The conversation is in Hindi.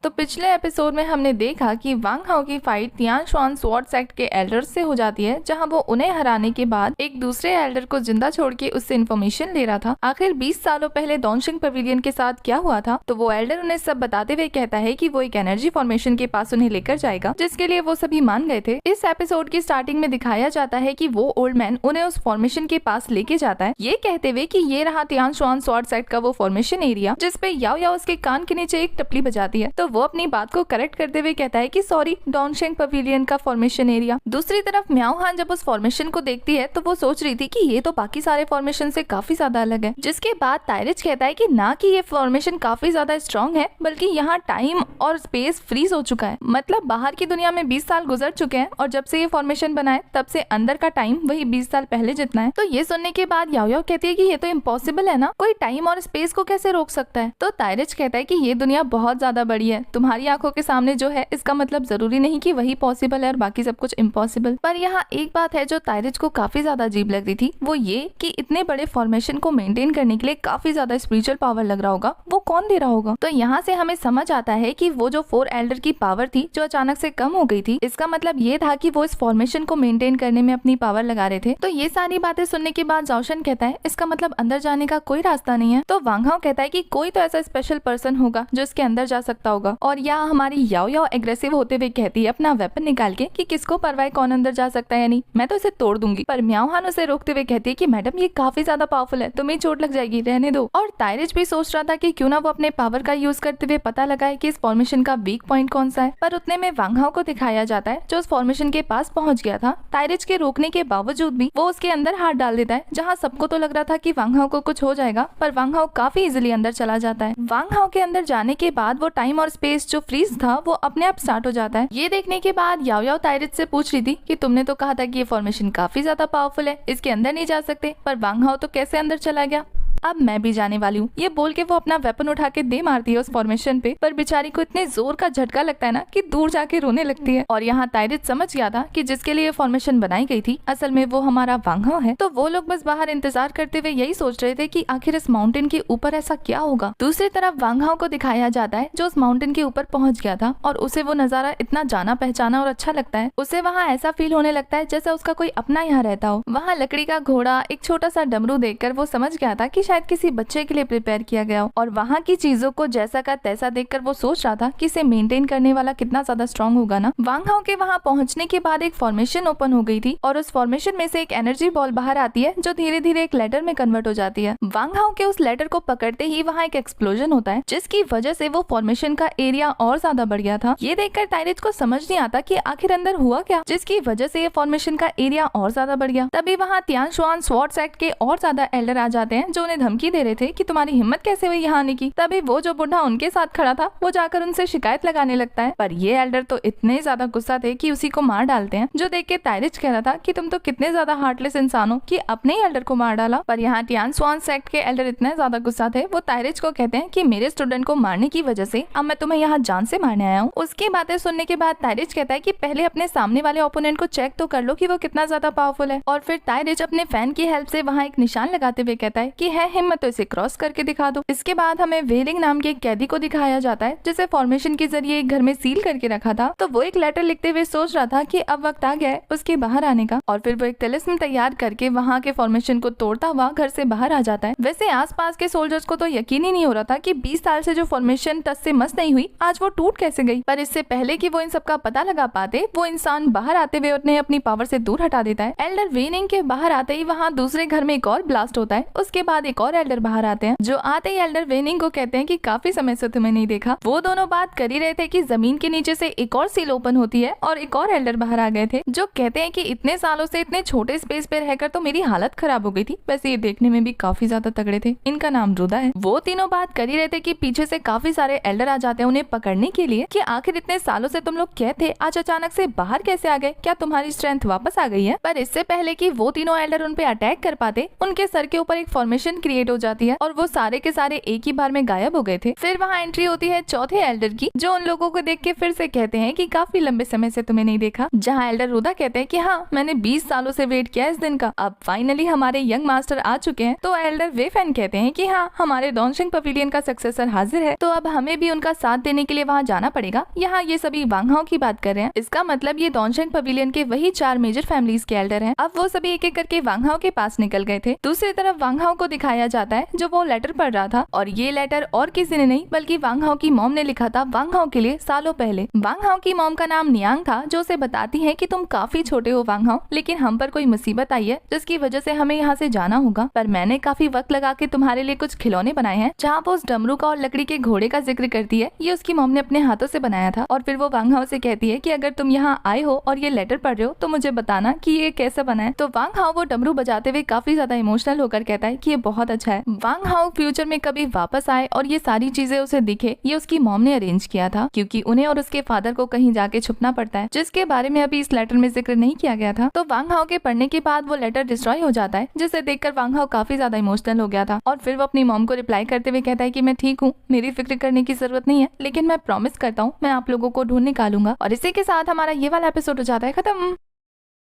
तो पिछले एपिसोड में हमने देखा कि वांग हाओ की फाइट तियान शुआन स्वॉर्ड सेक्ट के एल्डर से हो जाती है, जहां वो उन्हें हराने के बाद एक दूसरे एल्डर को जिंदा छोड़ के उससे इन्फॉर्मेशन ले रहा था। आखिर 20 सालों पहले डोंगशिंग पवेलियन के साथ क्या हुआ था, तो वो एल्डर उन्हें सब बताते हुए कहता है कि वो एक एनर्जी फॉर्मेशन के पास उन्हें लेकर जाएगा, जिसके लिए वो सभी मान गए थे। इस एपिसोड की स्टार्टिंग में दिखाया जाता है कि वो ओल्ड मैन उन्हें उस फॉर्मेशन के पास लेके जाता है, ये कहते हुए कि ये रहा तियान शुआन स्वॉर्ड सेक्ट का वो फॉर्मेशन एरिया, जिसपे याओ याओ उसके कान के नीचे एक टपली बजाती है। तो वो अपनी बात को करेक्ट करते हुए कहता है कि सॉरी, डोंगशिंग पवेलियन का फॉर्मेशन एरिया। दूसरी तरफ म्याओ हान जब उस फॉर्मेशन को देखती है तो वो सोच रही थी कि ये तो बाकी सारे फॉर्मेशन से काफी ज्यादा अलग है, जिसके बाद तायरिच कहता है कि ना कि ये फॉर्मेशन काफी ज्यादा स्ट्रॉन्ग है, बल्कि यहाँ टाइम और स्पेस फ्रीज हो चुका है। मतलब बाहर की दुनिया में 20 साल गुजर चुके हैं और जब से ये फॉर्मेशन बना है तब से अंदर का टाइम वही 20 साल पहले जितना है। तो ये सुनने के बाद याओ याओ कहती है कि ये तो इम्पॉसिबल है ना, कोई टाइम और स्पेस को कैसे रोक सकता है। तो तायरिच कहता है कि ये दुनिया बहुत ज्यादा बड़ी है, तुम्हारी आंखों के सामने जो है इसका मतलब जरूरी नहीं कि वही पॉसिबल है और बाकी सब कुछ इम्पॉसिबल। पर यहाँ एक बात है जो तायरिच को काफी ज्यादा अजीब लग रही थी, वो ये कि इतने बड़े फॉर्मेशन को मेंटेन करने के लिए काफी ज्यादा स्पिरिचुअल पावर लग रहा होगा, वो कौन दे रहा होगा। तो यहाँ से हमें समझ आता है कि वो जो 4 एल्डर की पावर थी जो अचानक से कम हो गई थी, इसका मतलब ये था कि वो इस फॉर्मेशन को मेंटेन करने में अपनी पावर लगा रहे थे। तो ये सारी बातें सुनने के बाद जाओशन कहता है इसका मतलब अंदर जाने का कोई रास्ता नहीं है। तो वांग हाओ कहता है कि कोई तो ऐसा स्पेशल पर्सन होगा जो इसके अंदर जा सकता होगा। और यहाँ हमारी याओ याओ एग्रेसिव होते हुए कहती है अपना वेपन निकाल के कि किसको परवाह कौन अंदर जा सकता है या नहीं, मैं तो इसे तोड़ दूंगी। पर म्याओ हान उसे रोकते हुए कहती है कि मैडम ये काफी ज्यादा पावरफुल है, तुम्हें चोट लग जाएगी, रहने दो। और तायरिच भी सोच रहा था कि क्यों ना वो अपने पावर का यूज करते हुए पता लगाए कि इस फॉर्मेशन का वीक पॉइंट कौन सा है। पर उतने में वांग हाओ को दिखाया जाता है जो उस फॉर्मेशन के पास पहुंच गया था। तायरिच के रोकने के बावजूद भी वो उसके अंदर हाथ डाल देता है, जहाँ सबको तो लग रहा था कि वांग हाओ को कुछ हो जाएगा, पर वांग हाओ काफी इजिली अंदर चला जाता है। वांग हाओ के अंदर जाने के बाद वो टाइम और स्पेस जो फ्रीज था वो अपने आप स्टार्ट हो जाता है। ये देखने के बाद याओ याओ तायरिच से पूछ रही थी कि तुमने तो कहा था कि ये फॉर्मेशन काफी ज्यादा पावरफुल है, इसके अंदर नहीं जा सकते, पर वांग हाओ तो कैसे अंदर चला गया। अब मैं भी जाने वाली हूँ, ये बोल के वो अपना वेपन उठा के दे मारती है उस फॉर्मेशन पे। पर बेचारी को इतने जोर का झटका लगता है ना कि दूर जाके रोने लगती है। और यहाँ तायरिच समझ गया था कि जिसके लिए फॉर्मेशन बनाई गई थी असल में वो हमारा वांग हाओ है। तो वो लोग बस बाहर इंतजार करते हुए यही सोच रहे थे कि आखिर इस माउंटेन के ऊपर ऐसा क्या होगा। दूसरी तरफ वांग हाओ को दिखाया जाता है जो उस माउंटेन के ऊपर पहुंच गया था और उसे वो नजारा इतना जाना पहचाना और अच्छा लगता है। उसे वहाँ ऐसा फील होने लगता है जैसे उसका कोई अपना यहाँ रहता हो। वहाँ लकड़ी का घोड़ा, एक छोटा सा डमरू देखकर वो समझ गया था कि शायद किसी बच्चे के लिए प्रिपेयर किया गया हो। और वहाँ की चीजों को जैसा का तैसा देखकर वो सोच रहा था कि इसे मेंटेन करने वाला कितना ज्यादा स्ट्रॉन्ग होगा ना। वांग हाओ के वहाँ पहुँचने के बाद एक फॉर्मेशन ओपन हो गई थी और उस फॉर्मेशन में से एक एनर्जी बॉल बाहर आती है जो धीरे धीरे एक लेटर में कन्वर्ट हो जाती है। वांग हाओ के उस लेटर को पकड़ते ही वहाँ एक एक्सप्लोजन होता है, जिसकी वजह से वो फॉर्मेशन का एरिया और ज्यादा बढ़ गया था। ये देखकर तायरिच को समझ नहीं आता कि आखिर अंदर हुआ क्या, जिसकी वजह से ये फॉर्मेशन का एरिया और ज्यादा बढ़ गया। तभी वहाँ तियान शुआन स्वॉर्ड सेक्ट के और ज्यादा एल्डर आ जाते हैं जो उन्हें धमकी दे रहे थे कि तुम्हारी हिम्मत कैसे हुई यहाँ आने की। तभी वो जो बुढ़ा उनके साथ खड़ा था वो जाकर उनसे शिकायत लगाने लगता है। पर ये एल्डर तो इतने ज्यादा गुस्सा थे कि उसी को मार डालते हैं, जो देख के तायरिच कह रहा था कि तुम तो कितने ज्यादा हार्टलेस इंसान हो कि अपने ही एल्डर को मार डाला। पर यहाँ तियान शुआन सेक्ट के एल्डर इतने ज्यादा गुस्सा थे, वो तायरिच को कहते हैं कि मेरे स्टूडेंट को मारने की वजह से अब मैं तुम्हें यहाँ जान से मारने आया हूँ। उसकी बातें सुनने के बाद तायरिच कहता है कि पहले अपने सामने वाले ओपोनेंट को चेक तो कर लो कि वो कितना ज्यादा पावरफुल है। और फिर तायरिच अपने फैन की हेल्प से वहाँ एक निशान लगाते हुए कहता है कि है हिम्मत तो इसे क्रॉस करके दिखा दो। इसके बाद हमें वेलिंग नाम के एक कैदी को दिखाया जाता है जिसे फॉर्मेशन के जरिए एक घर में सील करके रखा था। तो वो एक लेटर लिखते हुए सोच रहा था कि अब वक्त आ गया है उसके बाहर आने का। और फिर वो एक तिलिस्म तैयार करके वहाँ के फॉर्मेशन को तोड़ता हुआ घर से बाहर आ जाता है। वैसे आसपास के सोल्जर्स को तो यकीन ही नहीं हो रहा था कि 20 साल से जो फॉर्मेशन टस से मस नहीं हुई आज वो टूट कैसे गई। पर इससे पहले कि वो इन सब का पता लगा पाते, वो इंसान बाहर आते हुए उन्हें अपनी पावर से दूर हटा देता है। एल्डर वेनिंग के बाहर आते ही वहाँ दूसरे घर में एक और ब्लास्ट होता है। उसके बाद एक और एल्डर बाहर आते हैं जो आते ही एल्डर वेनिंग को कहते हैं कि काफी समय से तुम्हें नहीं देखा। वो दोनों बात कर ही रहे थे कि जमीन के नीचे से एक और सील ओपन होती है और एक और एल्डर बाहर आ गए थे जो कहते हैं कि इतने सालों से इतने छोटे स्पेस पे रहकर तो मेरी हालत खराब हो गई थी। वैसे ये देखने में भी काफी ज्यादा तगड़े थे। इनका नाम रुदा है। वो तीनों बात कर ही रहे थे कि पीछे से काफी सारे एल्डर आ जाते हैं उन्हें पकड़ने के लिए कि आखिर इतने सालों से तुम लोग क्या थे, आज अचानक से बाहर कैसे आ गए, क्या तुम्हारी स्ट्रेंथ वापस आ गई है। पर इससे पहले कि वो तीनों एल्डर उन पे अटैक कर पाते, उनके सर के ऊपर एक फॉर्मेशन क्रिएट हो जाती है और वो सारे के सारे एक ही बार में गायब हो गए थे। फिर वहाँ एंट्री होती है चौथे एल्डर की, जो उन लोगों को देख के फिर से कहते हैं कि काफी लंबे समय से तुम्हें नहीं देखा। जहाँ एल्डर रुदा कहते हैं कि हाँ, मैंने 20 सालों से वेट किया इस दिन का, अब फाइनली हमारे यंग मास्टर आ चुके हैं। तो एल्डर वेफेन कहते हैं कि हाँ, हमारे डोंगशिंग पवेलियन का सक्सेसर हाजिर है, तो अब हमें भी उनका साथ देने के लिए वहाँ जाना पड़ेगा। यहाँ ये सभी वांग हाओ की बात कर रहे हैं। इसका मतलब ये डोंगशिंग पवेलियन के वही 4 मेजर फैमिलीज के एल्डर हैं। अब वो सभी एक एक करके वांग हाओ के पास निकल गए थे। दूसरी तरफ वांग हाओ को दिखाया जाता है जो वो लेटर पढ़ रहा था, और ये लेटर और किसी ने नहीं बल्कि वांग हाओ की मॉम ने लिखा था वांग हाओ के लिए सालों पहले। वांग हाओ की मॉम का नाम नियांग था, जो उसे बताती है कि तुम काफी छोटे हो वांग हाओ, लेकिन हम पर कोई मुसीबत आई है जिसकी वजह से हमें यहाँ से जाना होगा, पर मैंने काफी वक्त लगा के तुम्हारे लिए कुछ खिलौने बनाए हैं। जहाँ वो उस डमरू का और लकड़ी के घोड़े का जिक्र करती है, ये उसकी मॉम ने अपने हाथों से बनाया था। और फिर वो वांग हाओ से कहती है कि अगर तुम यहाँ आए हो और ये लेटर पढ़ रहे हो तो मुझे बताना कि ये कैसे बना है। तो वांग हाओ वो डमरू बजाते हुए काफी ज्यादा इमोशनल होकर कहता है कि ये बहुत अच्छा है। वांग हाओ फ्यूचर में कभी वापस आए और ये सारी चीजें उसे दिखे, ये उसकी मॉम ने अरेंज किया था, क्योंकि उन्हें और उसके फादर को कहीं जाके छुपना पड़ता है, जिसके बारे में अभी इस लेटर में जिक्र नहीं किया गया था। तो वांग हाओ के पढ़ने के बाद वो लेटर डिस्ट्रॉय हो जाता है, जिसे देखकर वांग हाओ काफी ज्यादा इमोशनल हो गया था। और फिर वो अपनी मॉम को रिप्लाई करते हुए कहता है कि मैं ठीक हूँ, मेरी फिक्र करने की जरूरत नहीं है, लेकिन मैं प्रॉमिस करता हूँ मैं आप लोगों को ढूंढ निकालूंगा। और इसी के साथ हमारा ये वाला एपिसोड हो जाता है खत्म।